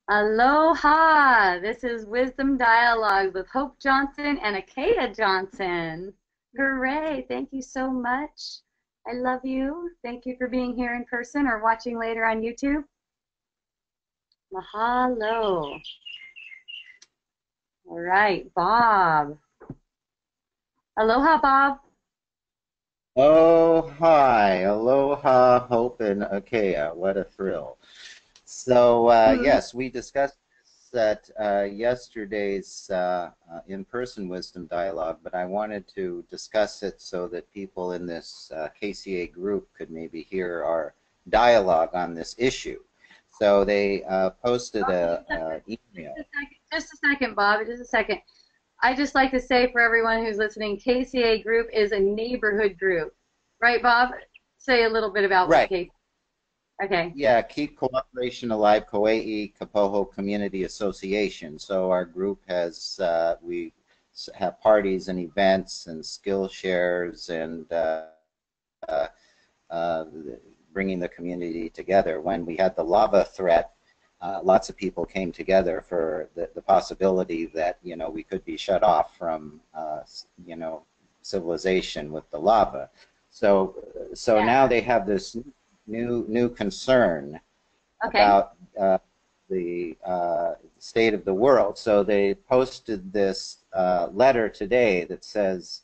Aloha! This is Wisdom Dialogue with Hope Johnson and Akea Johnson. Hooray! Thank you so much. I love you. Thank you for being here in person or watching later on YouTube. Mahalo. All right, Bob. Aloha, Bob. Oh, hi. Aloha, Hope, and Akea. What a thrill. So, Hmm. yes, we discussed this at yesterday's in-person wisdom dialogue, but I wanted to discuss it so that people in this KCA group could maybe hear our dialogue on this issue. So they posted Okay, a email. just a second, Bob. Just a second. I just like to say for everyone who's listening, KCA group is a neighborhood group. Right, Bob? Say a little bit about what Right. KCA. Okay. Yeah, Keep Cooperation Alive Kauai Kapoho Community Association. So our group has, we have parties and events and skill shares and uh, uh, bringing the community together. When we had the lava threat, lots of people came together for the possibility that, we could be shut off from, civilization with the lava. So Yeah. now they have this new concern Okay. about the state of the world. So they posted this letter today that says,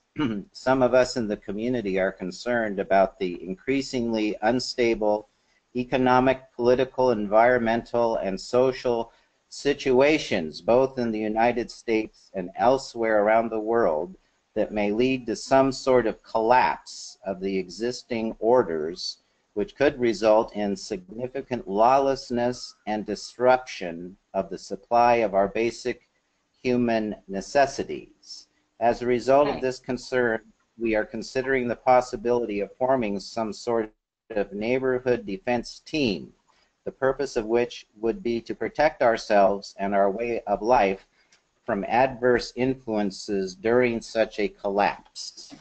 some of us in the community are concerned about the increasingly unstable economic, political, environmental, and social situations, both in the United States and elsewhere around the world, that may lead to some sort of collapse of the existing orders, which could result in significant lawlessness and disruption of the supply of our basic human necessities. As a result of Okay. this concern, we are considering the possibility of forming some sort of neighborhood defense team, the purpose of which would be to protect ourselves and our way of life from adverse influences during such a collapse.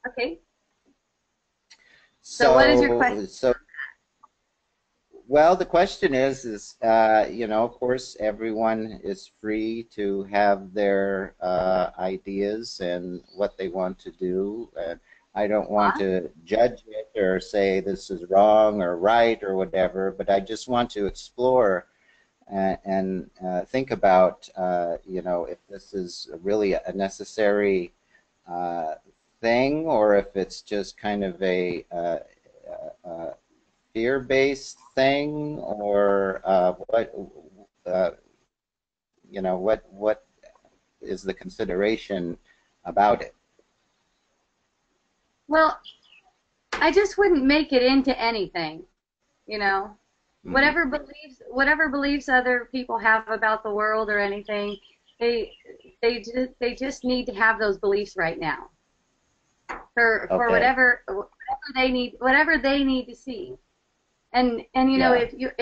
Okay. So what is your question? So well, the question is, of course, everyone is free to have their ideas and what they want to do. And I don't want Huh? to judge it or say this is wrong or right or whatever, but I just want to explore and think about, if this is really a necessary uh, thing or if it's just kind of a fear-based thing, or uh, what is the consideration about it? Well, I just wouldn't make it into anything, you know. Hmm. Whatever beliefs other people have about the world or anything, they they just need to have those beliefs right now for Okay. whatever they need to see. And Yeah. if you're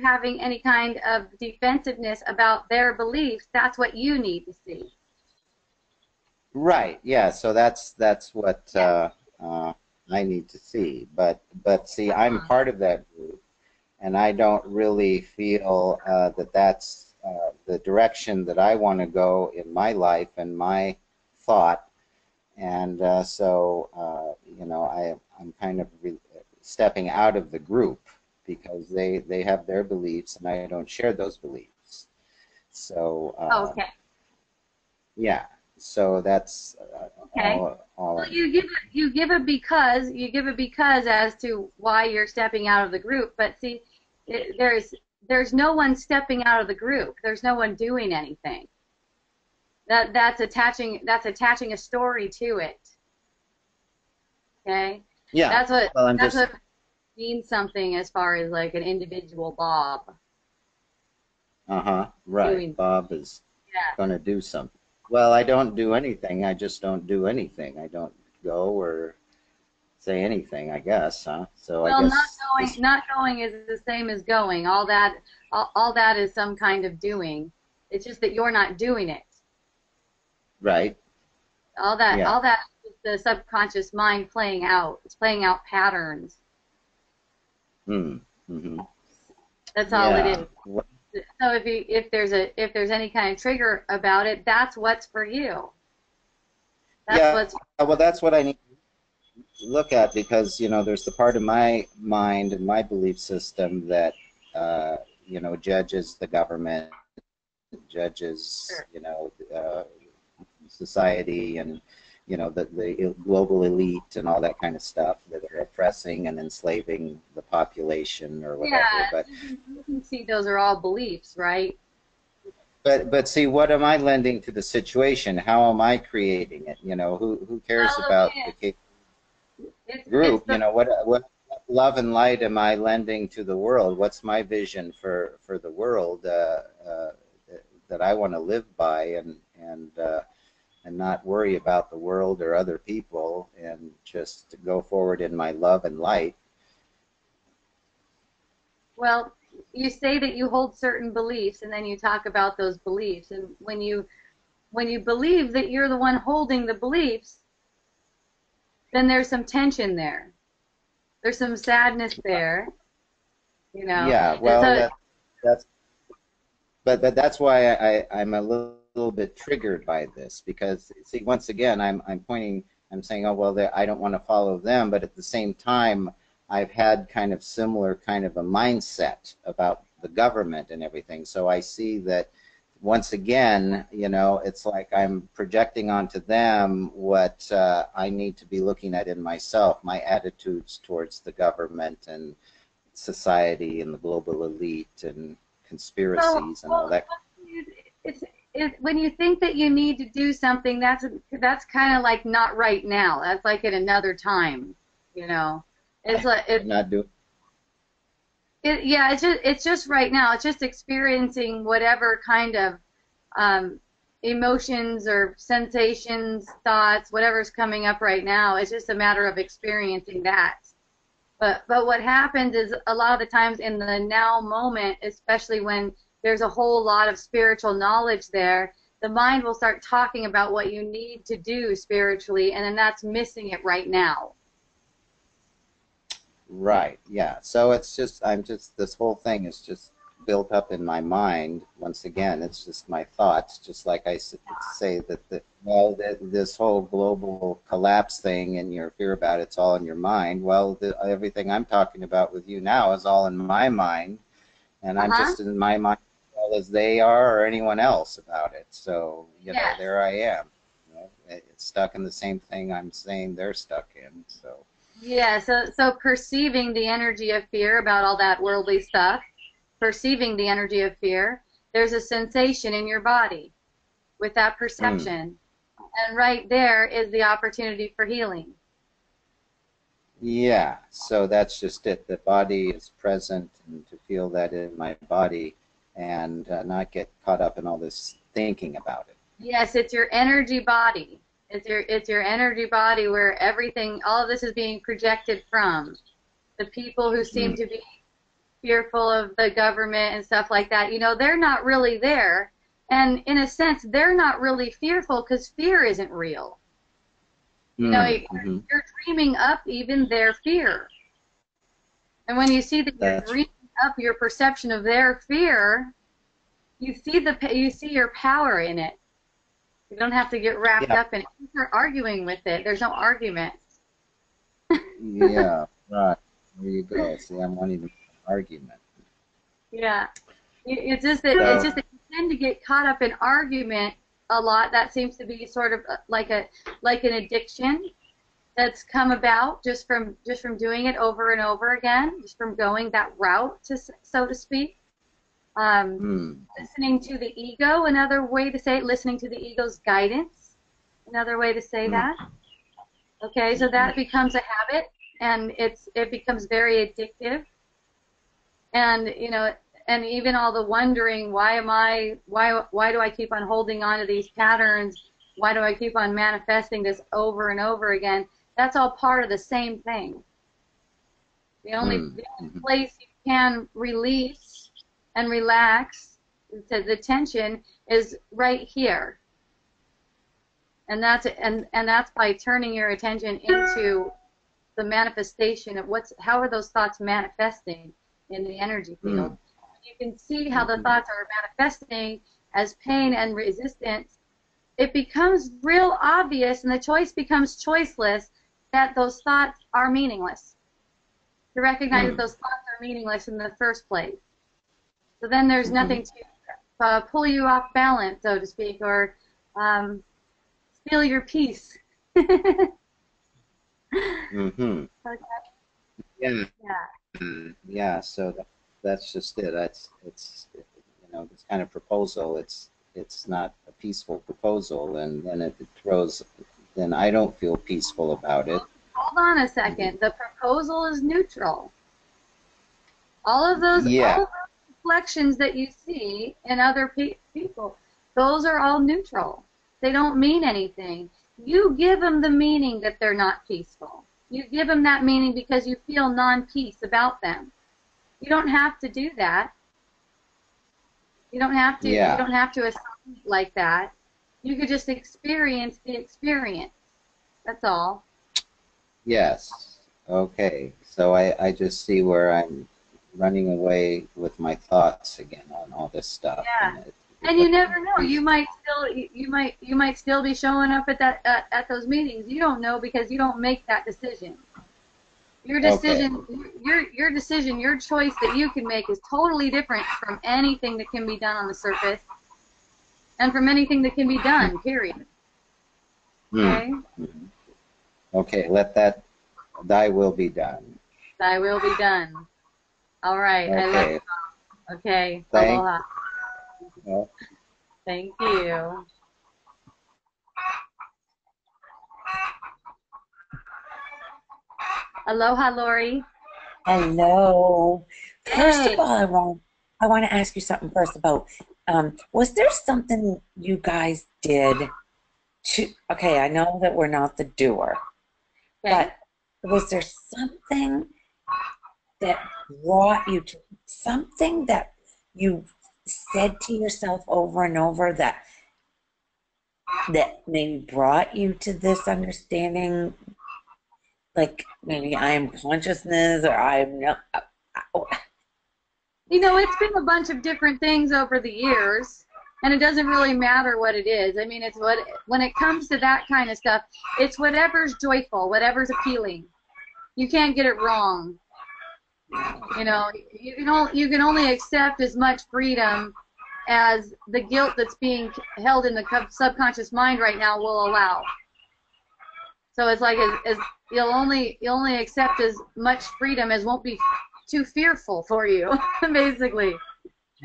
having any kind of defensiveness about their beliefs, that's what you need to see. Right. Yeah. So that's what Yeah. I need to see. But see, I'm Uh-huh. part of that group, and I don't really feel that that's the direction that I want to go in my life and my thought. And I'm kind of stepping out of the group because they have their beliefs and I don't share those beliefs. So Oh, okay. yeah, so that's Okay. all Well, I'm. you give it because as to why you're stepping out of the group. But see, there's no one stepping out of the group. There's no one doing anything. That's attaching a story to it. Okay. Yeah, That's what well, I'm that's just what means something as far as like an individual Bob right. doing. Bob is Yeah. going to do something. Well, I don't do anything. I just don't do anything. I don't go or say anything, I guess, huh? So I Well, not guess going this. not going is the same as going. All that is some kind of doing. It's just that you're not doing it. Right. All that Yeah. all that is the subconscious mind playing out. It's playing out patterns. Hmm. Mm-hmm. That's all it Yeah. is. Well, So if there's any kind of trigger about it, that's what's for you. That's Yeah, what's well, that's what I need to look at because, there's the part of my mind and my belief system that, judges the government, judges, society and, the global elite and all that kind of stuff that are oppressing and enslaving the population or whatever. yeah. You can see those are all beliefs, right? But see, what am I lending to the situation? How am I creating it? Who cares Well, about okay. the It's group? the What love and light am I lending to the world? What's my vision for the world that I want to live by and not worry about the world or other people and just go forward in my love and light? well, you say that you hold certain beliefs, and then you talk about those beliefs, and when you believe that you're the one holding the beliefs, then there's some tension there. There's some sadness there, you know. Yeah, And well, so, that's but that's why I'm a little bit triggered by this because see once again I'm saying, oh well, I don't want to follow them, but at the same time I've had kind of similar kind of a mindset about the government and everything, so I see that once again, it's like I'm projecting onto them what I need to be looking at in myself, my attitudes towards the government and society and the global elite and so conspiracies and all well, that. it's when you think that you need to do something, that's kind of like not right now. That's like at another time, you know. It's like I'm not doing. yeah, it's just right now. It's just experiencing whatever kind of um, emotions or sensations, thoughts, whatever's coming up right now. It's just a matter of experiencing that. But what happens is a lot of the times in the now moment, especially when there's a whole lot of spiritual knowledge there, the mind will start talking about what you need to do spiritually, and then that's missing it right now. Right, yeah. So it's just, this whole thing is just built up in my mind. Once again, it's just my thoughts, just like I say that, this whole global collapse thing and your fear about it's all in your mind. Well, everything I'm talking about with you now is all in my mind, and I'm Uh-huh. just in my mind as well as they are or anyone else about it. So, Yes. there I am. It's stuck in the same thing I'm saying they're stuck in. So. Yeah, so perceiving the energy of fear about all that worldly stuff, perceiving the energy of fear, there's a sensation in your body with that Hmm. perception. And right there is the opportunity for healing. Yeah, so that's just it. The body is present, and to feel that in my body and not get caught up in all this thinking about it. Yes, it's your energy body. It's your energy body where everything, all of this is being projected from. The people who seem Mm. to be fearful of the government and stuff like that, they're not really there. And in a sense, they're not really fearful because fear isn't real. Mm. Hmm. You're dreaming up even their fear. And when you see that you're That's dreaming up your perception of their fear, you see your power in it. You don't have to get wrapped yeah, up in it. You're arguing with it. There's no argument. yeah, right. There you go. See, I'm wanting to make an argument. Yeah. It's just So, that you tend to get caught up in argument a lot. That seems to be sort of like an addiction that's come about just from doing it over and over again, just from going that route, so to speak. Um, mm, Listening to the ego, another way to say it, listening to the ego's guidance, another way to say mm, that. Okay, so mm, that becomes a habit, and it becomes very addictive, and and even all the wondering, why do I keep on holding on to these patterns? Why do I keep on manifesting this over and over again? That's all part of the same thing. The only mm. place you can release and relax the tension is right here, and that's by turning your attention into the manifestation of how are those thoughts manifesting in the energy Mm. field. you can see how the Mm-hmm. thoughts are manifesting as pain and resistance, it becomes real obvious and the choice becomes choiceless that those thoughts are meaningless. To recognize that Mm. those thoughts are meaningless in the first place. So then there's Mm-hmm. nothing to pull you off balance, so to speak, or um, steal your peace. Okay. Mm-hmm. Yeah. Yeah. Yeah. So that's just it. It's this kind of proposal. It's not a peaceful proposal, and then it throws. Then I don't feel peaceful about it. Hold on a second. The proposal is neutral. Yeah. All of those reflections that you see in other people, those are all neutral. They don't mean anything. You give them the meaning that they're not peaceful. You give them that meaning because you feel non-peace about them. You don't have to do that. You don't have to. You Yeah. don't have to assume like that. You could just experience the experience. That's all. Yes. Okay. So I just see where I'm running away with my thoughts again on all this stuff, Yeah. and it And you doesn't never know. increase. You might still be showing up at that at those meetings. You don't know because you don't make that decision. Your Okay. decision, your decision, your choice that you can make is totally different from anything that can be done on the surface and from anything that can be done. Period. Hmm. Okay. Hmm. Okay. Let that thy will be done. I will be done. All right. I love Okay. you. Okay. Thank. Aloha. Well, Thank you. Aloha, Lori. Hello. First of Hey. all, I want to ask you something first about was there something you guys did to okay, I know that we're not the doer, Okay. but was there something that brought you to something that you said to yourself over and over that maybe brought you to this understanding, like maybe I am consciousness or I am not. You know, it's been a bunch of different things over the years, and it doesn't really matter what it is. I mean, it's what when it comes to that kind of stuff, it's whatever's joyful, whatever's appealing. You can't get it wrong. You know, you can only accept as much freedom as the guilt that's being held in the subconscious mind right now will allow. So it's like as you'll only accept as much freedom as won't be too fearful for you, basically.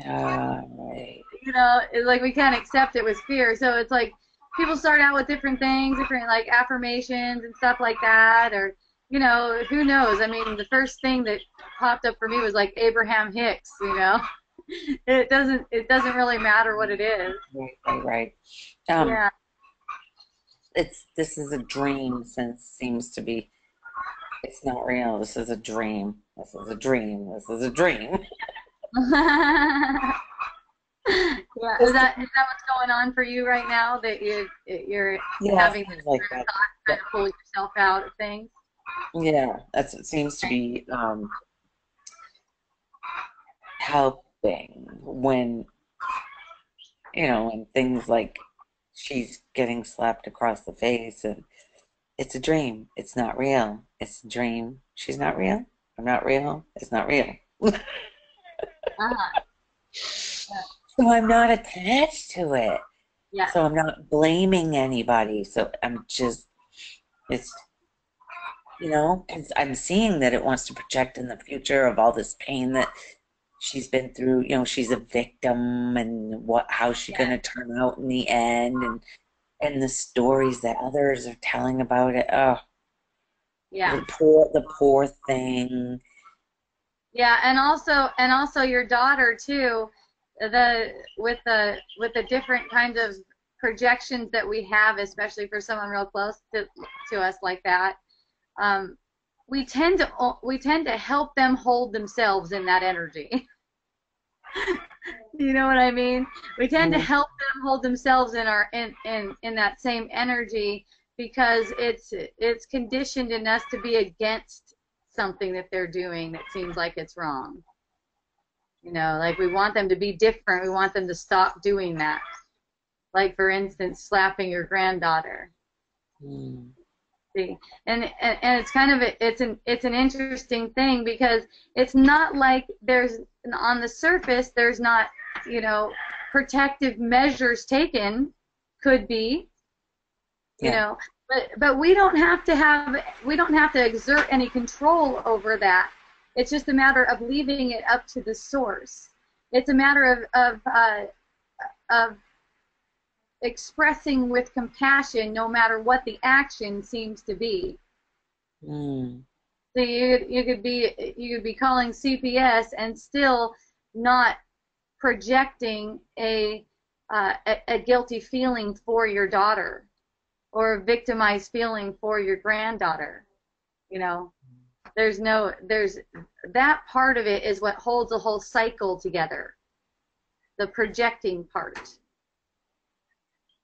Right. You know, it's like we can't accept it with fear. So it's like people start out with different things, different like affirmations and stuff like that, or you know, who knows? I mean, the first thing that popped up for me was like Abraham Hicks. You know, it doesn't really matter what it is. Right. Um, Yeah. this is a dream since seems to be it's not real. This is a dream. This is a dream. This is a dream. Yeah, is that what's going on for you right now? That you're Yeah, having this things like inner that. thought trying to pull yourself out of things? Yeah, that's it seems to be helping when when things like she's getting slapped across the face and it's a dream. It's not real. It's a dream. She's not real. I'm not real. It's not real. Uh-huh. So I'm not attached to it. Yeah. So I'm not blaming anybody. So I'm just, it's, because I'm seeing that it wants to project in the future of all this pain that she's been through. She's a victim and how's she going Yeah. to turn out in the end and the stories that others are telling about it. Oh, Yeah. the poor thing. Yeah, and also your daughter too, with the different kinds of projections that we have, especially for someone real close to us like that. Um, we tend to help them hold themselves in that energy. You know what I mean? We tend to Mm, help them hold themselves in our in that same energy because it's conditioned in us to be against something that they're doing that seems like it's wrong. You know, like we want them to be different. We want them to stop doing that. Like, for instance, slapping your granddaughter. Mm. See, and it's kind of it's an interesting thing, because it's not like there's, on the surface there's not, you know, protective measures taken. Could be, you Yeah. know, but we don't have to exert any control over that. It's just a matter of leaving it up to the source. It's a matter of expressing with compassion, no matter what the action seems to be. Mm. So you could be calling CPS and still not projecting a guilty feeling for your daughter, or a victimized feeling for your granddaughter. You know, there's that part of it is what holds the whole cycle together, the projecting part.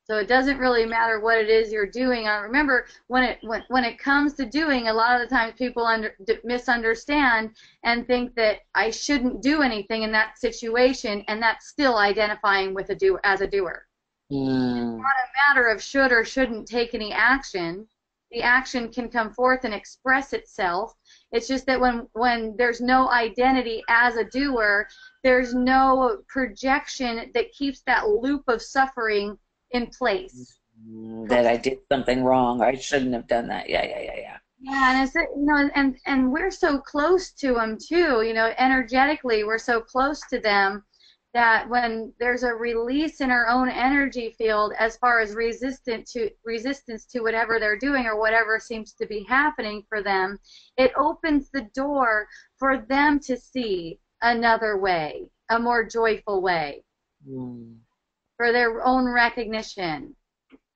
So it doesn't really matter what it is you're doing. I remember when it comes to doing, a lot of the times people misunderstand and think that I shouldn't do anything in that situation, and that's still identifying with as a doer. Mm. It's not a matter of should or shouldn't take any action. The action can come forth and express itself. It's just that when there's no identity as a doer, there's no projection that keeps that loop of suffering in place. That I did something wrong. I shouldn't have done that. Yeah. Yeah, and it's, you know, and we're so close to them too. You know, energetically, we're so close to them that when there's a release in our own energy field, as far as resistance to whatever they're doing or whatever seems to be happening for them, it opens the door for them to see another way, a more joyful way. Mm. For their own recognition.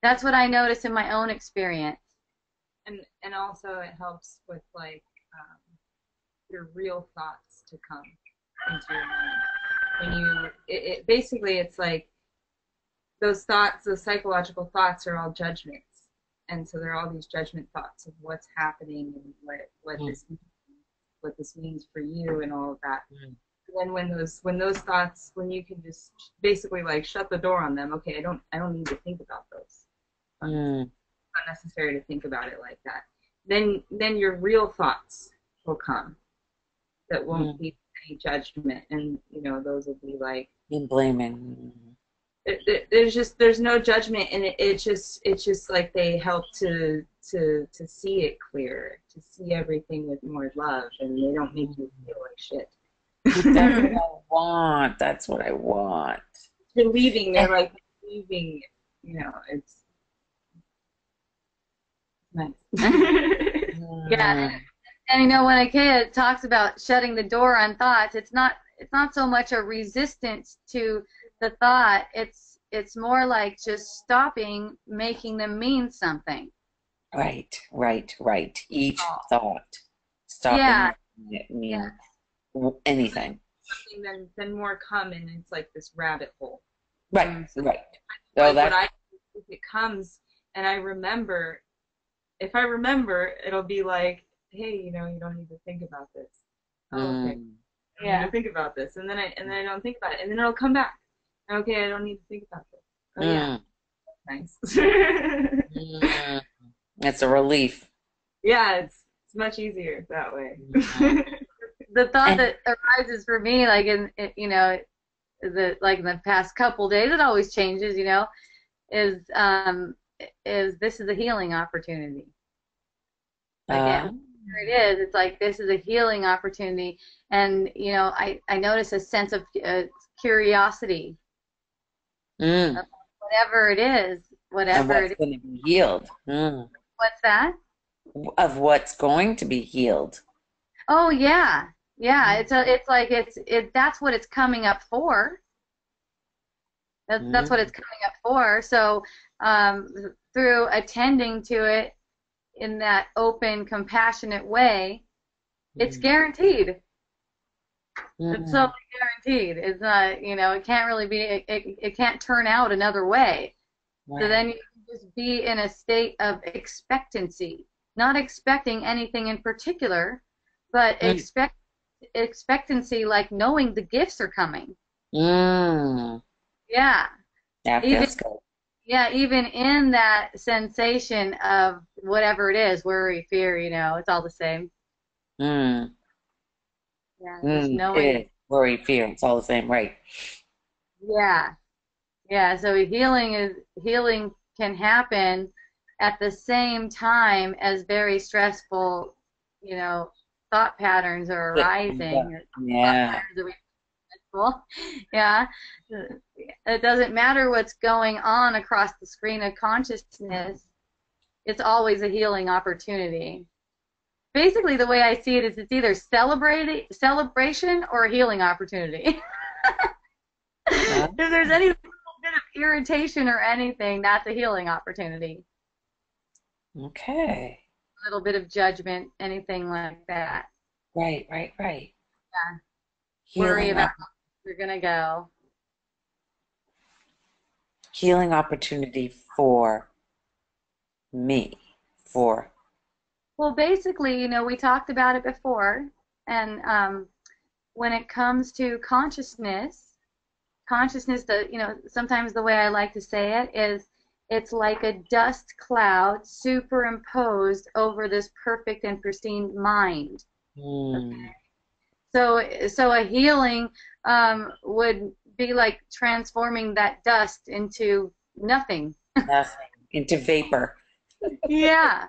That's what I notice in my own experience. And also it helps with like your real thoughts to come into your mind. When basically it's like those thoughts, those psychological thoughts are all judgments, and so there are all these judgment thoughts of what's happening and what this means for you and all of that. Mm. Then when those thoughts, when you can just basically like shut the door on them, okay, I don't need to think about those. Mm. It's not necessary to think about it like that. Then your real thoughts will come that won't be any judgment, and you know, those will be like In blaming. There's no judgment, and it's just like they help to see it clearer, to see everything with more love, and they don't make you feel like shit. That's what I want. That's what I want. They're leaving. They're like leaving. You know, it's nice. Yeah, and you know, when a kid talks about shutting the door on thoughts, it's not so much a resistance to the thought. It's more like just stopping making them mean something. Right. Each thought, stopping it means anything. Then more come, and it's like this rabbit hole. Right. So If it comes, and if I remember, it'll be like, hey, you know, you don't need to think about this. Oh, okay. I don't need to think about this, and then I don't think about it, and then it'll come back. Okay, I don't need to think about this. Oh yeah, nice. It's a relief. Yeah, it's much easier that way. The thought that arises for me, like in the past couple days, it always changes, you know, is this is a healing opportunity. Again, here it is. It's like this is a healing opportunity, and you know, I notice a sense of curiosity. Of whatever it is, whatever it is. Going to be healed. What's that? Of what's going to be healed. Oh yeah. It's that's what it's coming up for. That's what it's coming up for. So through attending to it in that open, compassionate way, it's guaranteed. It's so guaranteed. It's not, you know, it can't really be, it can't turn out another way. Right. So then you can just be in a state of expectancy, not expecting anything in particular, but expect expectancy, like knowing the gifts are coming. Mm, Yeah. that Even feels good. yeah, even in that sensation of whatever it is, worry, fear, it's all the same. Mm, Yeah, just knowing. it is. Worry, fear, it's all the same, right? Yeah. Yeah, so healing can happen at the same time as very stressful, you know, thought patterns are Yeah. arising, or thought Yeah. patterns that we stressful. Yeah. It doesn't matter what's going on across the screen of consciousness. It's always a healing opportunity. Basically, the way I see it is it's either celebration or a healing opportunity. Uh, If there's any little bit of irritation or anything, that's a healing opportunity. okay. A little bit of judgment, anything like that. Right, right, right. Yeah. Worry Healing about op where you're gonna go. healing opportunity for me. For Well, basically, we talked about it before, and when it comes to consciousness, sometimes the way I like to say it is it's like a dust cloud superimposed over this perfect and pristine mind. mm, So a healing would be like transforming that dust into nothing. nothing into vapor. Yeah,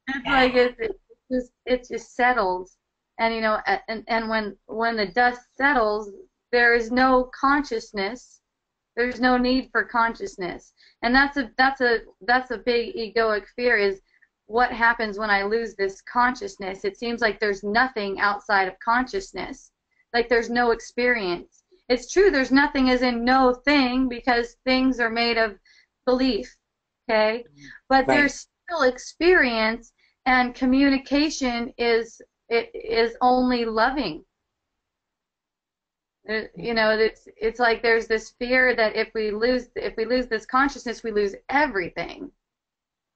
it's like it just settles, and and when the dust settles, there is no consciousness. There's no need for consciousness, and that's a big egoic fear is what happens when I lose this consciousness. It seems like there's nothing outside of consciousness, like there's no experience. It's true, there's nothing as in no thing because things are made of belief, okay? But Right. there's still experience, and communication is only loving. It's like there's this fear that if we lose this consciousness, we lose everything.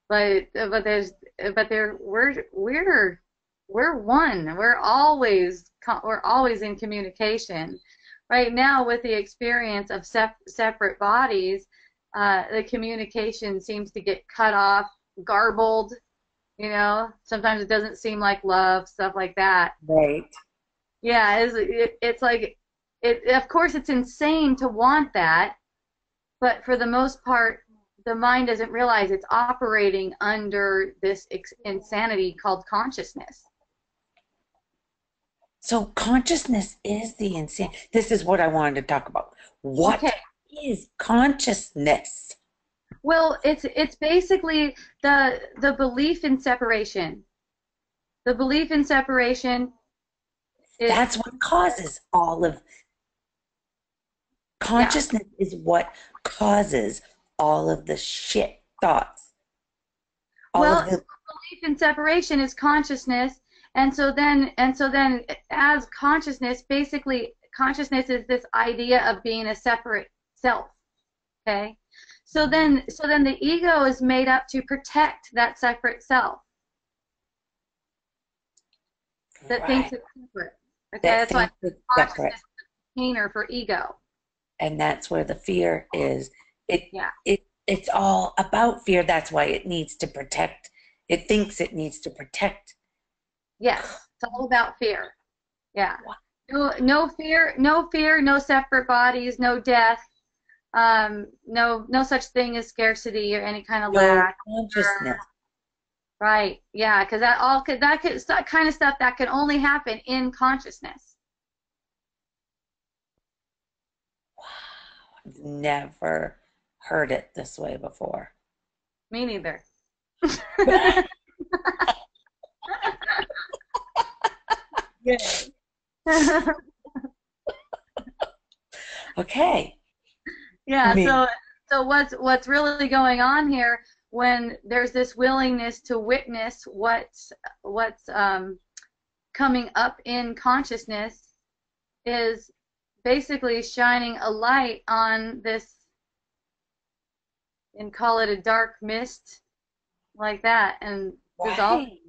But we're one. We're always in communication. Right now, with the experience of separate bodies, the communication seems to get cut off, garbled. Sometimes it doesn't seem like love, stuff like that. Right. Yeah, it's like of course it's insane to want that, but for the most part, the mind doesn't realize it's operating under this insanity called consciousness. So consciousness is the insane. This is what I wanted to talk about. What Okay. is consciousness? Well, it's basically the belief in separation. The belief in separation is That's what causes all of yeah. consciousness is what causes all of the shit thoughts. All Well, of the belief in separation is consciousness, and so then as consciousness, basically consciousness is this idea of being a separate self. Okay? So then the ego is made up to protect that separate self that thinks right it's separate. Okay, that that's why thinks it's separate. consciousness is a container for ego. And that's where the fear is. It Yeah. it's all about fear. That's why it needs to protect. It thinks it needs to protect. Yes, it's all about fear. Yeah. No fear, no fear, no separate bodies, no death, no such thing as scarcity or any kind of No lack. consciousness. Right. Yeah, because that kind of stuff that can only happen in consciousness. I've never heard it this way before. Me neither. Good. Okay. I Yeah, mean, so what's really going on here when there's this willingness to witness what's coming up in consciousness is basically shining a light on this and call it a dark mist like that and dissolving.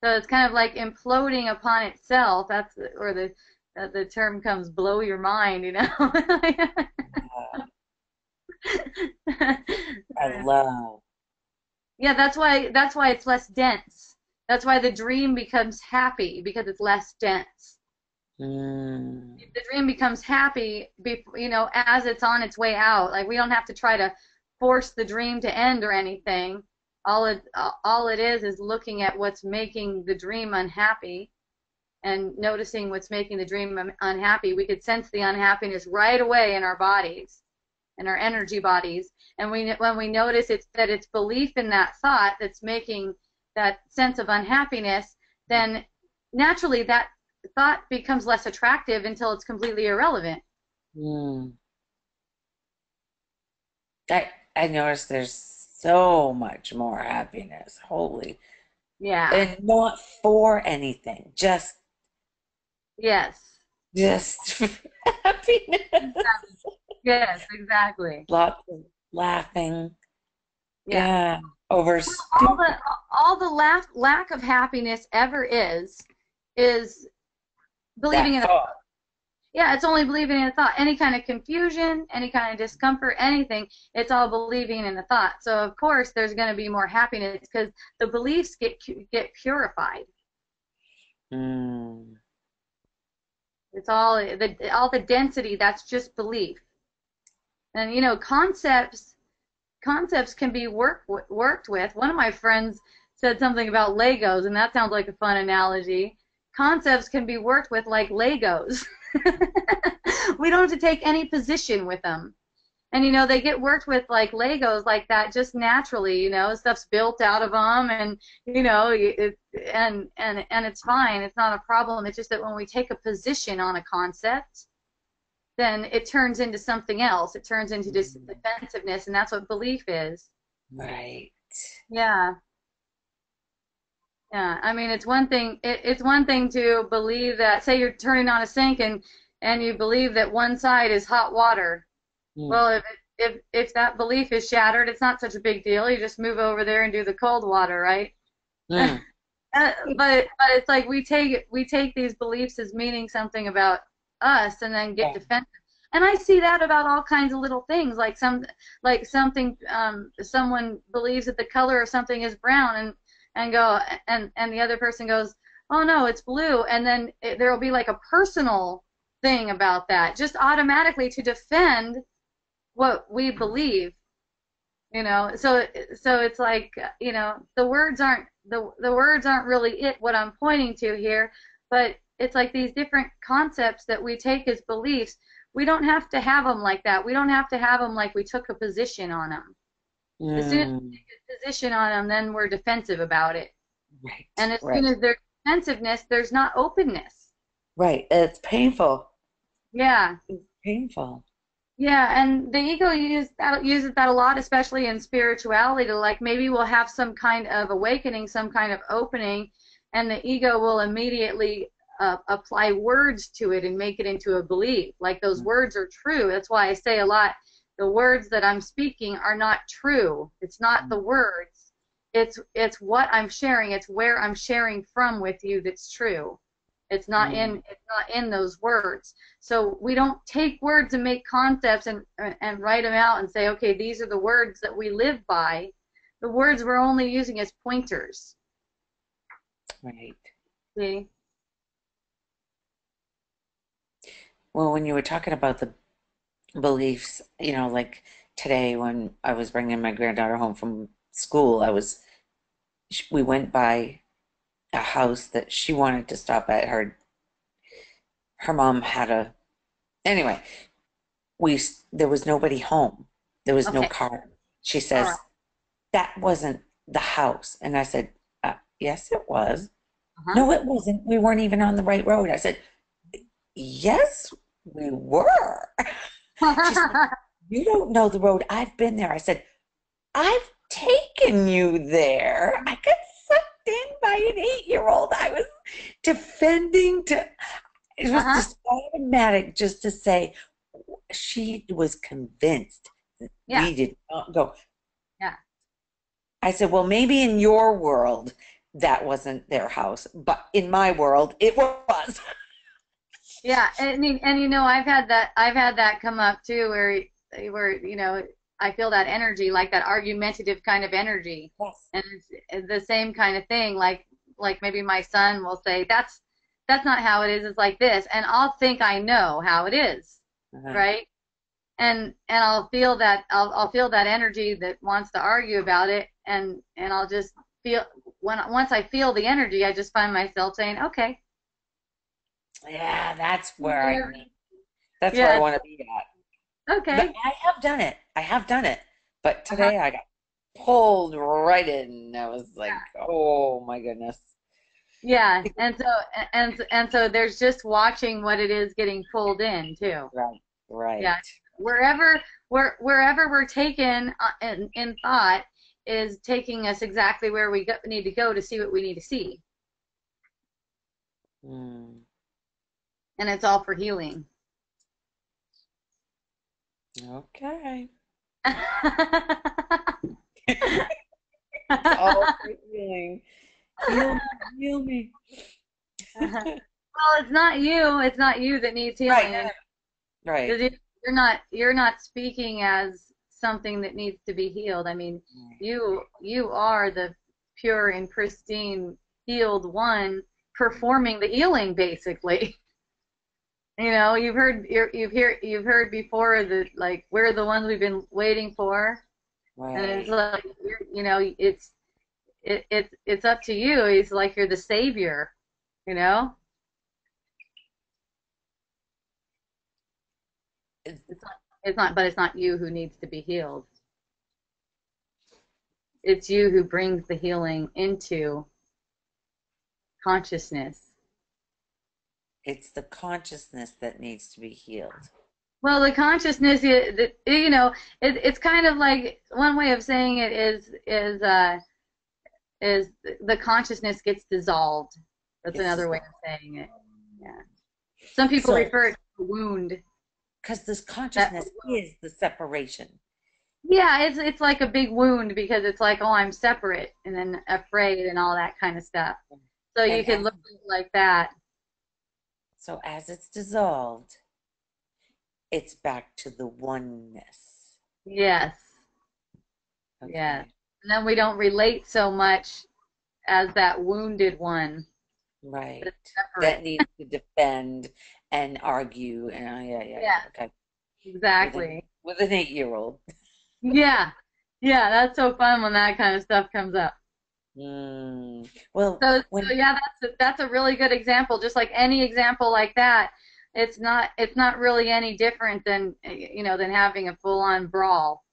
right. So it's kind of like imploding upon itself. That's where the term comes, blow your mind, you know. I love. Yeah, that's why it's less dense. That's why the dream becomes happy because it's less dense. Mm, The dream becomes happy, as it's on its way out. Like we don't have to try to force the dream to end or anything. All it is looking at what's making the dream unhappy and noticing what's making the dream unhappy. We could sense the unhappiness right away in our bodies, in our energy bodies, and when we notice that it's belief in that thought that's making that sense of unhappiness, then naturally that thought becomes less attractive until it's completely irrelevant. mm. I noticed there's so much more happiness. Holy. Yeah. And not for anything. Yes. Just happiness. Yes, exactly. Lots of laughing. Yeah. Yeah. Over All stupid. the all the lack of happiness ever is believing That in a thought. yeah, it's only believing in a thought. Any kind of confusion, any kind of discomfort, anything, it's all believing in a thought. So of course there's going to be more happiness because the beliefs get purified. Mm, It's all the density, that's just belief. And concepts can be worked with. One of my friends said something about Legos, and that sounds like a fun analogy. Concepts can be worked with like Legos. We don't have to take any position with them. And they get worked with like Legos like that just naturally. Stuff's built out of them, and and it's fine. It's not a problem. It's just that when we take a position on a concept, then it turns into something else. It turns into this defensiveness, and that's what belief is. right. Yeah. Yeah. I mean, it's one thing to believe that, say you're turning on a sink and you believe that one side is hot water. Mm, Well, if that belief is shattered, it's not such a big deal. You just move over there and do the cold water, right? mm, But it's like we take these beliefs as meaning something about us and then get yeah. defensive. And I see that about all kinds of little things, like something someone believes that the color of something is brown and the other person goes, oh no, it's blue, and then there will be like a personal thing about that, just automatically to defend what we believe. So it's like, the words aren't really what I'm pointing to here, but it's like these different concepts that we take as beliefs. We don't have to have them like that. We don't have to have them like we took a position on them. As soon as we Mm, take a position on them, then we're defensive about it. right. And as soon Right. as there's defensiveness, there's not openness. Right. It's painful. Yeah. It's painful. Yeah, and the ego uses that a lot, especially in spirituality, to like maybe we'll have some kind of awakening, some kind of opening, and the ego will immediately apply words to it and make it into a belief. Like those words are true. That's why I say a lot, the words that I'm speaking are not true. It's not the words. It's what I'm sharing. It's where I'm sharing from with you that's true. Mm, It's not in those words. So we don't take words and make concepts and write them out and say, okay, these are the words that we live by. The words we're only using as pointers. right. See? Well, when you were talking about the beliefs, like today when I was bringing my granddaughter home from school, we went by a house that she wanted to stop at. Her mom had anyway, there was nobody home. There was no Okay. car. She All right. says, that wasn't the house. And I said, yes, it was. Uh-huh. No, it wasn't. We weren't even on the right road. I said, yes, we were. She said, you don't know the road. I've been there. I said, I've taken you there. I got sucked in by an 8-year-old. I was defending it was Uh-huh. just automatic just to say she was convinced that Yeah. we did not go. Yeah. I said, well, maybe in your world that wasn't their house, but in my world, it was. Yeah, and you know, I've had that come up too, where you know, I feel that energy, like that argumentative kind of energy, Yes. and it's the same kind of thing. Like maybe my son will say, that's not how it is. It's like this, and I'll think I know how it is, Uh-huh. right? And I'll feel that energy that wants to argue about it, and I'll just feel once I feel the energy, I just find myself saying, okay, Yeah, that's where I yeah, need. That's where I yeah, want to be at. But okay. I have done it. I have done it. But Uh-huh. today I got pulled right in. I was like, oh my goodness. Yeah, and so there's just watching what it is getting pulled in too. Right, Yeah, right. wherever we're taken in thought is taking us exactly where need to go to see what we need to see, Mm, and it's all for healing. okay. It's all for healing. Heal me, heal me. Well, it's not you that needs Right, healing. right. Because you're not speaking as something that needs to be healed. I mean, you are the pure and pristine healed one performing the healing basically. You know, you've heard before that, like, we're the ones we've been waiting for, and it's Right. like you know, it's up to you. It's like you're the savior, you know. It's But it's not you who needs to be healed. It's you who brings the healing into consciousness. it's the consciousness that needs to be healed. Well, the consciousness, you know, it's kind of like one way of saying it is the consciousness gets dissolved. That's It's another just, way of saying it. Yeah. Some people so, refer it to a wound. because this That consciousness is the separation. Yeah, it's like a big wound because it's like, oh, I'm separate and then afraid and all that kind of stuff. So you And could look at it like that. as it's dissolved, it's back to the oneness. Yes. Yes. Okay. And then we don't relate so much as that wounded one Right. that's separate. That needs to defend and argue. And yeah. Yeah, Okay. exactly. With an 8-year-old. Yeah. Yeah, that's so fun when that kind of stuff comes up. Well, So yeah, that's a really good example. Just like any example like that, it's not really any different than you know than having a full-on brawl.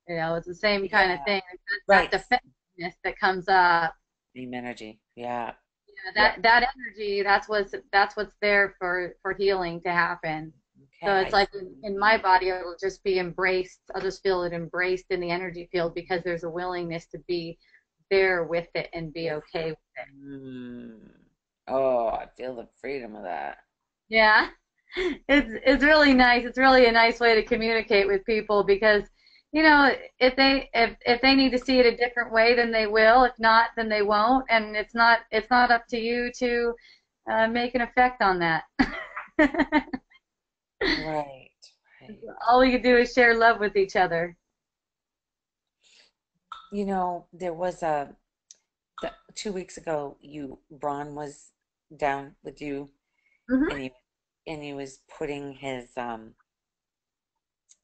You know, it's the same kind of yeah, thing. That right. defensiveness that comes up. Same energy. Yeah. Yeah, Yep. that energy, that's what's there for healing to happen. Okay. So I it's like in my see. body, it'll just be embraced. I'll just feel it embraced in the energy field because there's a willingness to be there with it and be With okay with it. mm. Oh, I feel the freedom of that. Yeah, it's really nice. It's really a nice way to communicate with people because, you know, if they need to see it a different way, then they will. If not, then they won't. And it's not up to you to make an effect on that. Right. Right. All we can do is share love with each other. There was 2 weeks ago, Ron was down with you, Hmm. and he was putting his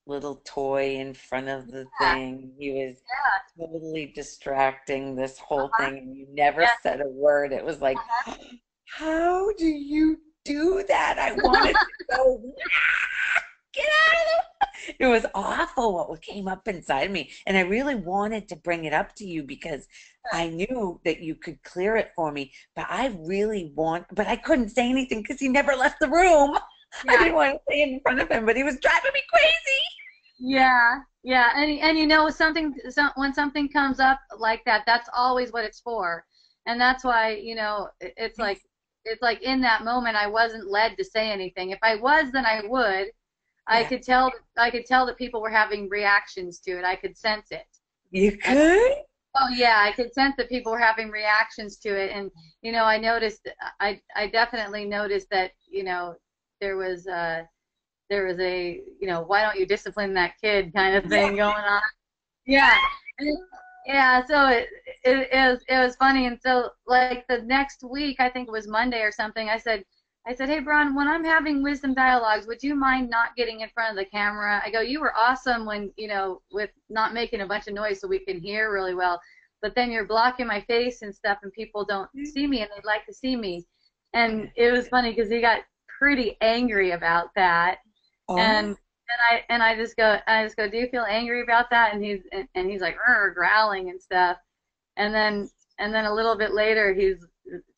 little toy in front of the Yeah, thing. He was yeah, totally distracting this whole uh-huh, thing, and you never yeah. said a word. It was like, how do you do that? I wanted to go, get out of the. It was awful what came up inside me. And I really wanted to bring it up to you because I knew that you could clear it for me. But I couldn't say anything because he never left the room. I Yeah, didn't want to say it in front of him, but he was driving me crazy. yeah, yeah, and you know when something comes up like that, that's always what it's for, and that's why you know Yes. it's like in that moment I wasn't led to say anything. If I was, then I would. Yeah. I could tell that people were having reactions to it. I could sense it, You and could? Oh yeah, I could sense that people were having reactions to it, and I noticed, I definitely noticed that, there was there was a, why don't you discipline that kid kind of Yeah. thing going on. Yeah. Yeah, so it was funny, and so like the next week, I think it was Monday or something, I said, hey Bron, when I'm having wisdom dialogues, would you mind not getting in front of the camera? I go, you were awesome when, with not making a bunch of noise so we can hear really well, but then you're blocking my face and stuff, and people don't see me, and they'd like to see me. And it was funny because he got pretty angry about that, and Oh, and I just go, do you feel angry about that? And he's like, growling and stuff. And then a little bit later, he's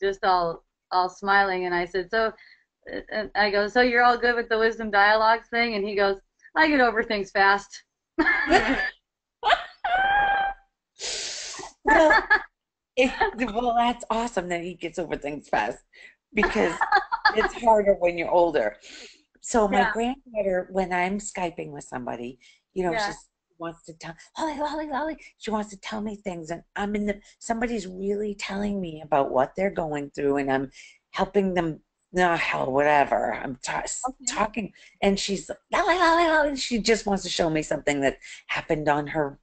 just all smiling, and I said, so, and I go, so you're all good with the wisdom dialogues thing? And he goes, I get over things fast. well, well, that's awesome that he gets over things fast because it's harder when you're older. So my Yeah, granddaughter, when I'm Skyping with somebody, she yeah, wants to tell Lolly, Lolly, Lolly. She wants to tell me things, and somebody's really telling me about what they're going through, and I'm helping them. No, hell, whatever. I'm okay, talking, and she's Lolly, Lolly, Lolly. She just wants to show me something that happened on her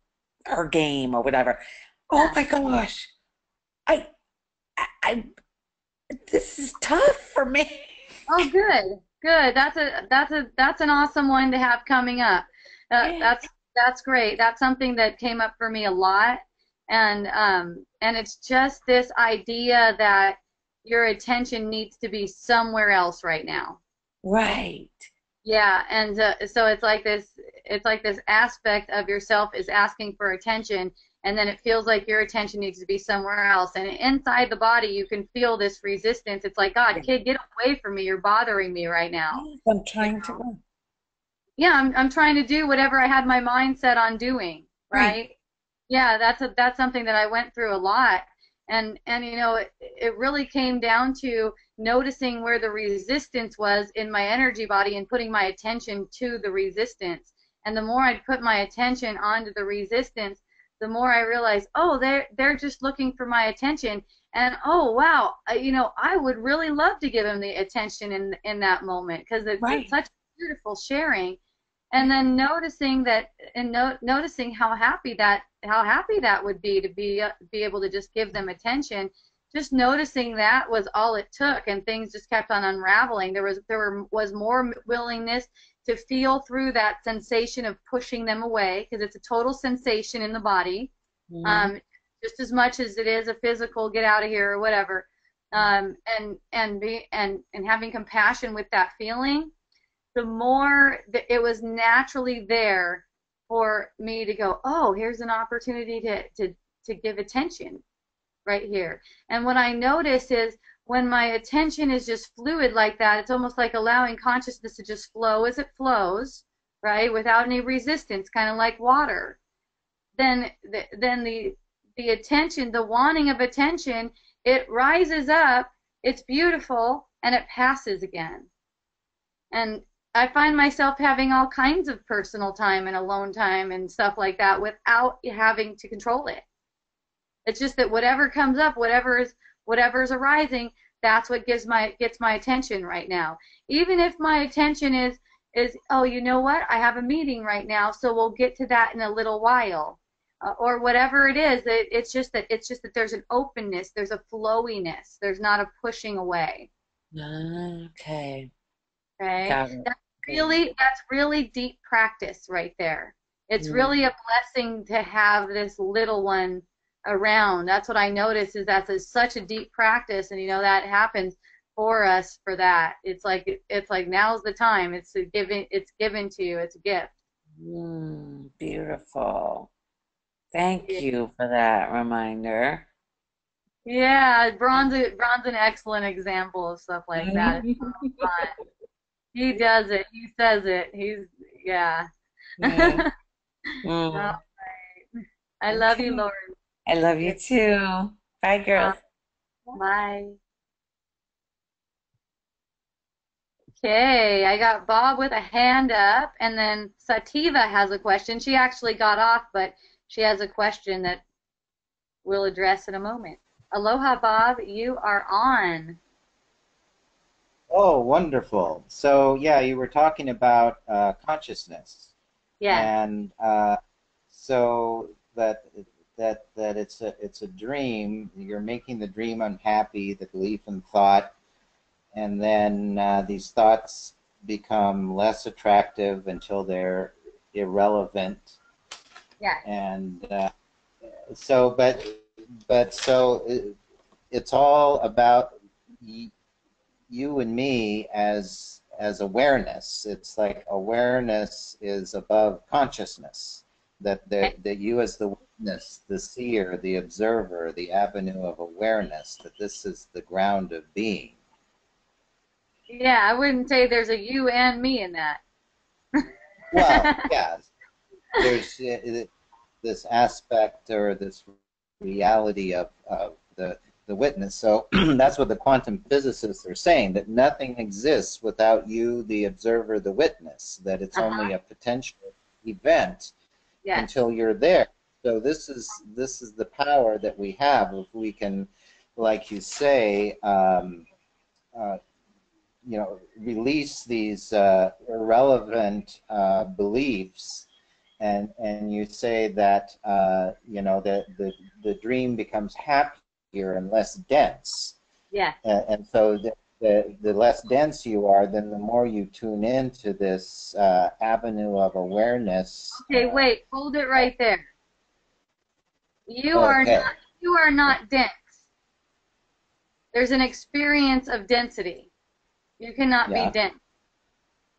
game or whatever. Oh yeah. my gosh, I, I, this is tough for me. Oh, good, good. That's an awesome one to have coming up. That's great. That's something that came up for me a lot, and it's just this idea that your attention needs to be somewhere else right now. Right. Yeah, and so it's like this aspect of yourself is asking for attention, and then it feels like your attention needs to be somewhere else. And inside the body, you can feel this resistance. It's like, God, Yeah. kid, get away from me. You're bothering me right now. Yes, I'm You trying to know? run. Yeah, I'm trying to do whatever I had my mind set on doing, Right. right? Yeah, that's something that I went through a lot, and it really came down to noticing where the resistance was in my energy body and putting my attention to the resistance. And the more I'd put my attention onto the resistance, the more I realized, oh, they're just looking for my attention, and oh wow, I would really love to give them the attention in that moment because it's Right. such beautiful sharing. And then noticing that, and noticing how happy that would be to be able to just give them attention. Just noticing that was all it took, and things just kept on unraveling. There was more willingness to feel through that sensation of pushing them away, because it's a total sensation in the body, Mhm. um, just as much as it is a physical get out of here or whatever. And having compassion with that feeling, the more that it was naturally there for me to go, oh, here's an opportunity to give attention right here. And what I notice is when my attention is just fluid like that, it's almost like allowing consciousness to just flow as it flows, right, without any resistance, kind of like water. Then the attention, the wanting of attention, it rises up, it's beautiful, and it passes again. And I find myself having all kinds of personal time and alone time and stuff like that without having to control it. It's just that whatever comes up, whatever's arising, that's what gets my attention right now. Even if my attention is, oh, you know what? I have a meeting right now, so we'll get to that in a little while. Or whatever it is, it's just that there's an openness, there's a flowiness, there's not a pushing away. Okay. Okay? Got it. That's Good. really deep practice right there. It's really Mm. a blessing to have this little one around. That's what I notice, is such a deep practice, and that happens for us for that. It's like now's the time. It's given to you. It's a gift. Beautiful. Thank you for that reminder. Yeah, Bron's an excellent example of stuff like that. It's fun. He does it. He says it. Yeah. Yeah. Oh, Mm. I love you, Okay. Lord. I love you Yeah. too. Bye, girls. Bye. Okay, I got Bob with a hand up, and then Sativa has a question. She actually got off, but she has a question that we'll address in a moment. Aloha, Bob. You are on. Oh, wonderful. So, yeah, you were talking about consciousness, Yes. and so that it's a dream. You're making the dream unhappy, the belief and thought, and then these thoughts become less attractive until they're irrelevant. Yes. And so, so it's all about you and me as awareness. It's like awareness is above consciousness. That you as the witness, the seer, the observer, the avenue of awareness, that this is the ground of being. Yeah, I wouldn't say there's a you and me in that. Well, yeah, there's this aspect or this reality of the witness. So that's what the quantum physicists are saying, that nothing exists without you, the observer, the witness, that it's only a potential event Yes. until you're there. So this is the power that we have if we can, like you say, release these irrelevant beliefs, and you say that the dream becomes happier and less dense. Yes. And so the less dense you are, then the more you tune into this avenue of awareness. Okay, wait, hold it right there. You Okay. are not dense. There's an experience of density. You cannot be dense.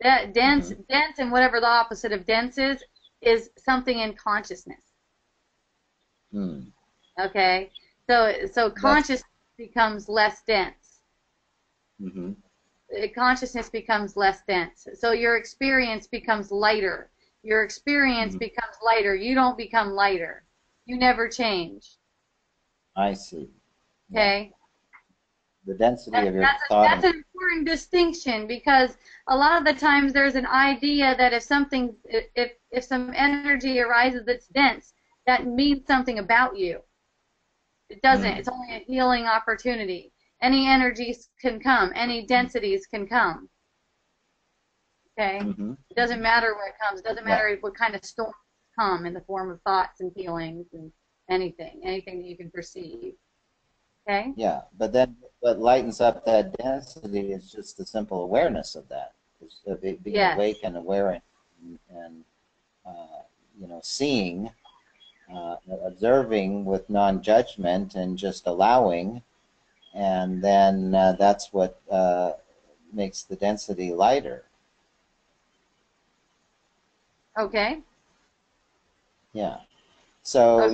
That dense and whatever the opposite of dense is something in consciousness. Okay? So consciousness becomes less dense. Consciousness becomes less dense. So your experience becomes lighter. Your experience becomes lighter. You don't become lighter. You never change. I see. Okay? Yeah. The density of your thought. That's an important distinction, because a lot of the times there's an idea that if some energy arises that's dense, that means something about you. It doesn't. It's only a healing opportunity. Any energies can come. Any densities can come. Okay? It doesn't matter where it comes. It doesn't matter what kind of storms come in the form of thoughts and feelings and anything that you can perceive. Okay? Yeah, but then what lightens up that density is just the simple awareness of that. Of it being awake and aware and seeing, observing with non-judgment and just allowing, and then that's what makes the density lighter. Okay. Yeah. So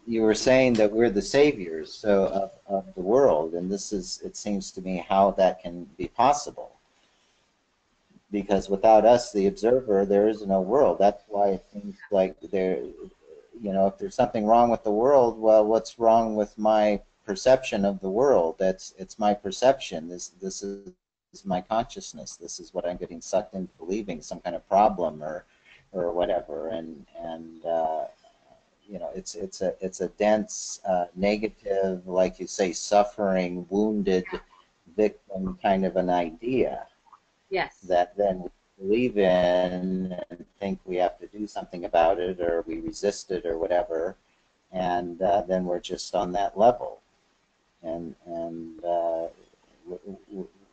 you were saying that we're the saviors of the world, and this is, it seems to me, how that can be possible. Because without us, the observer, there is no world. That's why it seems like if there's something wrong with the world, well, what's wrong with my perception of the world? It's my perception. This is my consciousness. This is what I'm getting sucked into believing, some kind of problem or whatever, and it's a dense, negative, like you say, suffering, wounded victim kind of an idea. Yes. That then we believe in and think we have to do something about it, or we resist it, or whatever, and then we're just on that level, and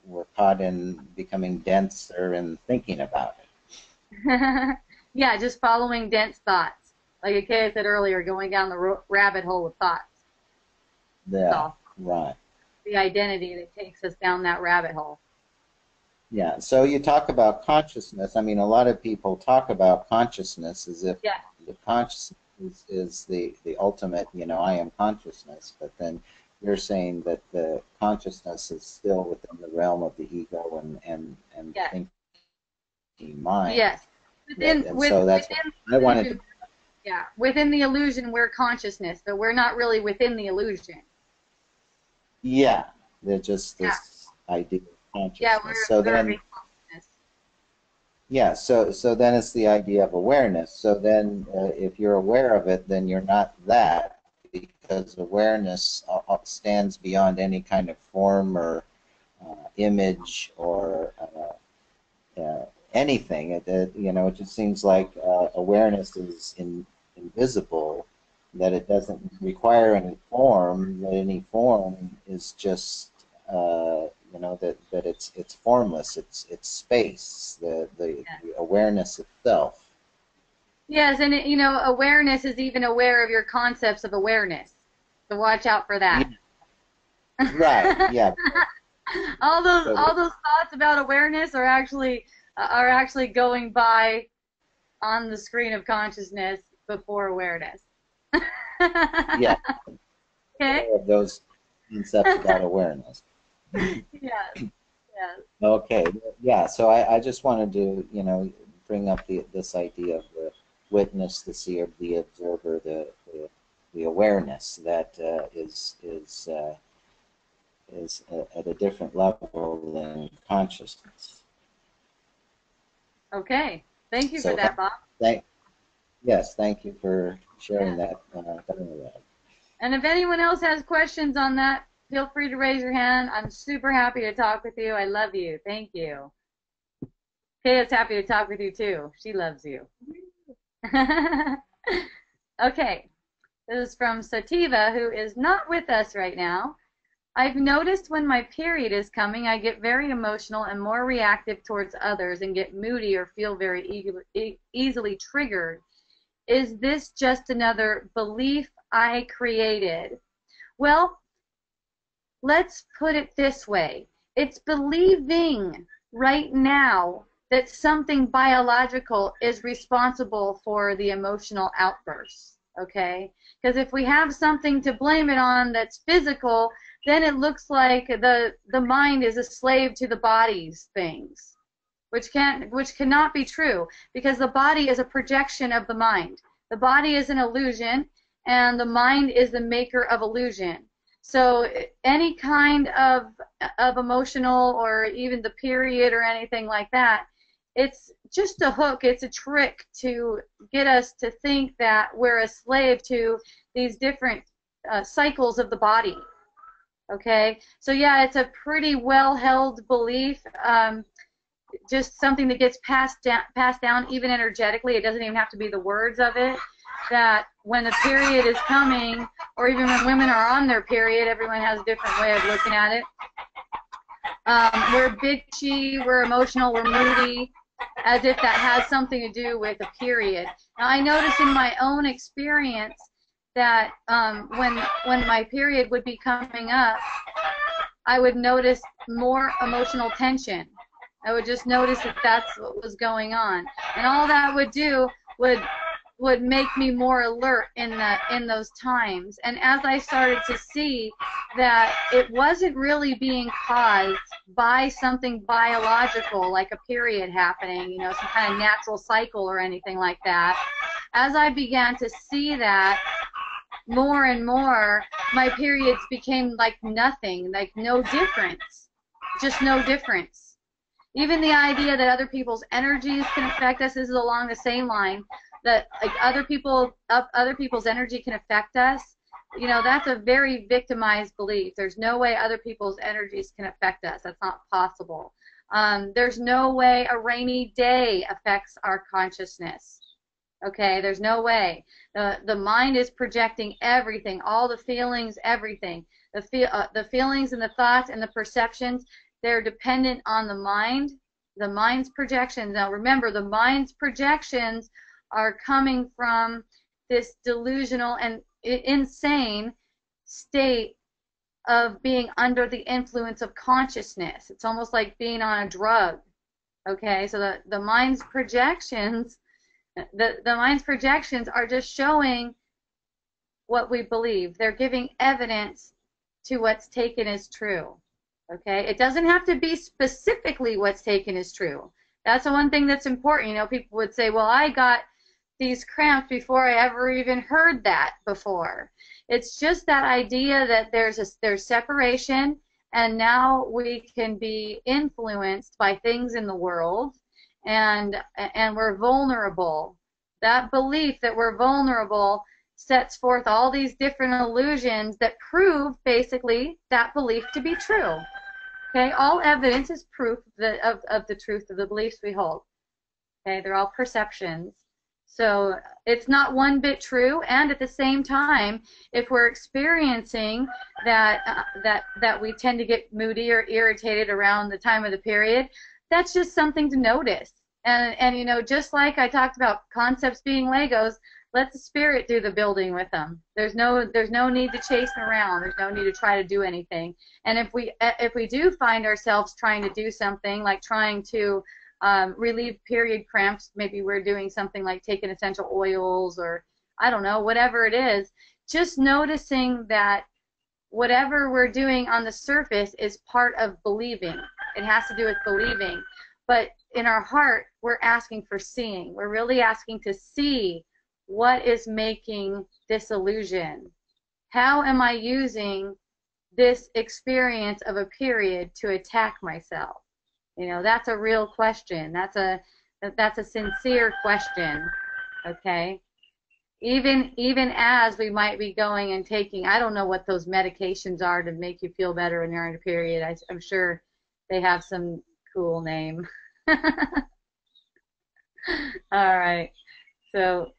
we're caught in becoming denser and thinking about it. Yeah, just following dense thoughts. Like a kid said earlier, going down the rabbit hole of thoughts. Yeah, right. The identity that takes us down that rabbit hole. Yeah, so you talk about consciousness. I mean, a lot of people talk about consciousness as if the consciousness is the ultimate, I am consciousness, but then you're saying that the consciousness is still within the realm of the ego and thinking mind. Yes. So that's what I wanted to... Yeah, within the illusion, we're consciousness, but we're not really within the illusion. Yeah, they're just this idea of consciousness. Yeah, we're observing consciousness. Yeah, so then it's the idea of awareness. So then if you're aware of it, then you're not that, because awareness stands beyond any kind of form or image or anything. It just seems like awareness is invisible, that it doesn't require any form, that any form is just, that it's formless, it's space, the awareness itself. Yes, and awareness is even aware of your concepts of awareness. So watch out for that. Right, yeah. all those thoughts about awareness are actually going by on the screen of consciousness before awareness. Yeah. Okay. Of those concepts about awareness. Yes. Yes. Okay. Yeah. So I just wanted to bring up this idea of the witness, the seer, the observer, the awareness that is at a different level than consciousness. Okay. Thank you for So that, Bob. Yes, thank you for sharing Yeah. that. And if anyone else has questions on that, feel free to raise your hand. I'm super happy to talk with you. I love you. Thank you. Kaya's happy to talk with you too. She loves you. Okay. This is from Sativa, who is not with us right now. I've noticed when my period is coming, I get very emotional and more reactive towards others and get moody or feel very easily triggered. Is this just another belief I created? Well, let's put it this way. It's believing right now that something biological is responsible for the emotional outbursts, okay? Because if we have something to blame it on that's physical, then it looks like the mind is a slave to the body's things, which cannot be true, because the body is a projection of the mind. The body is an illusion, and the mind is the maker of illusion. So any kind of emotional, or even the period or anything like that, it's just a hook, it's a trick to get us to think that we're a slave to these different cycles of the body. Okay, so yeah, it's a pretty well-held belief, just something that gets passed down even energetically. It doesn't even have to be the words of it, that when the period is coming, or even when women are on their period, everyone has a different way of looking at it. We're bitchy, we're emotional, we're moody, as if that has something to do with a period. Now, I noticed in my own experience that when my period would be coming up, I would notice more emotional tension. I would just notice that that's what was going on, and all that would do would make me more alert in those times. And as I started to see that it wasn't really being caused by something biological, like a period happening, some kind of natural cycle or anything like that, as I began to see that more and more, my periods became like nothing, like no difference, just no difference. Even the idea that other people's energies can affect us, this is along the same line, that like other people's energy can affect us. That's a very victimized belief. There's no way other people's energies can affect us. That's not possible. There's no way a rainy day affects our consciousness. Okay, there's no way. The mind is projecting everything, all the feelings, everything. The feelings and the thoughts and the perceptions, they're dependent on the mind, the mind's projections. Now remember, the mind's projections are coming from this delusional and insane state of being under the influence of consciousness. It's almost like being on a drug. Okay, so the mind's projections, the mind's projections are just showing what we believe. They're giving evidence to what's taken as true. Okay, it doesn't have to be specifically what's taken as true. That's the one thing that's important. People would say, well, I got these cramps before I ever even heard that before. It's just that idea that there's separation, and now we can be influenced by things in the world, and we're vulnerable. That belief that we're vulnerable sets forth all these different illusions that prove basically that belief to be true. Okay, all evidence is proof of the truth of the beliefs we hold. Okay, they're all perceptions. So it's not one bit true, and at the same time, if we're experiencing that we tend to get moody or irritated around the time of the period, that's just something to notice. And you know, just like I talked about concepts being Legos, let the spirit do the building with them. There's no need to chase them around. There's no need to try to do anything. And if we do find ourselves trying to do something like trying to relieve period cramps, maybe we're doing something like taking essential oils or I don't know, whatever it is, just noticing that whatever we're doing on the surface is part of believing. It has to do with believing. But in our heart, we're asking for seeing. We're really asking to see what is making this illusion. How am I using this experience of a period to attack myself? You know, that's a real question. That's a sincere question. Okay? Even as we might be going and taking, I don't know what those medications are to make you feel better when you're in a period. I'm sure they have some cool name. All right. So,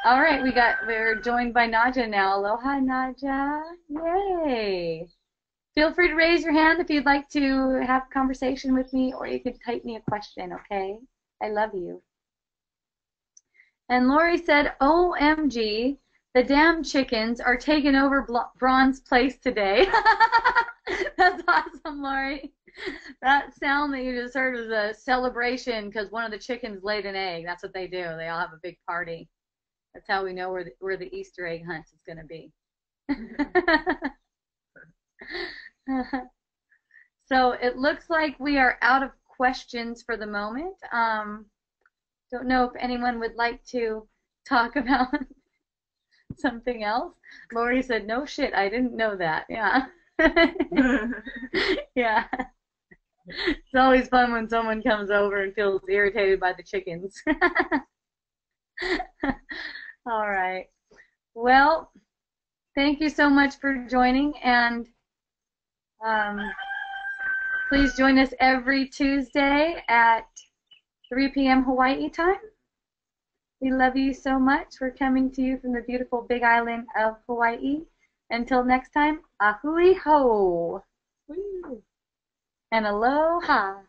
all right, we're joined by Naja now. Aloha, Naja. Yay. Feel free to raise your hand if you'd like to have a conversation with me, or you can type me a question, okay? I love you. And Lori said, OMG, the damn chickens are taking over Braun's place today. That's awesome, Lori. That sound that you just heard was a celebration because one of the chickens laid an egg. That's what they do. They all have a big party. That's how we know where the Easter egg hunt is going to be. So it looks like we are out of questions for the moment. Don't know if anyone would like to talk about something else. Lori said, no shit, I didn't know that. Yeah. Yeah. It's always fun when someone comes over and feels irritated by the chickens. All right. Well, thank you so much for joining, and please join us every Tuesday at 3 p.m. Hawaii time. We love you so much. We're coming to you from the beautiful big island of Hawaii. Until next time, ahui ho. Woo. And aloha.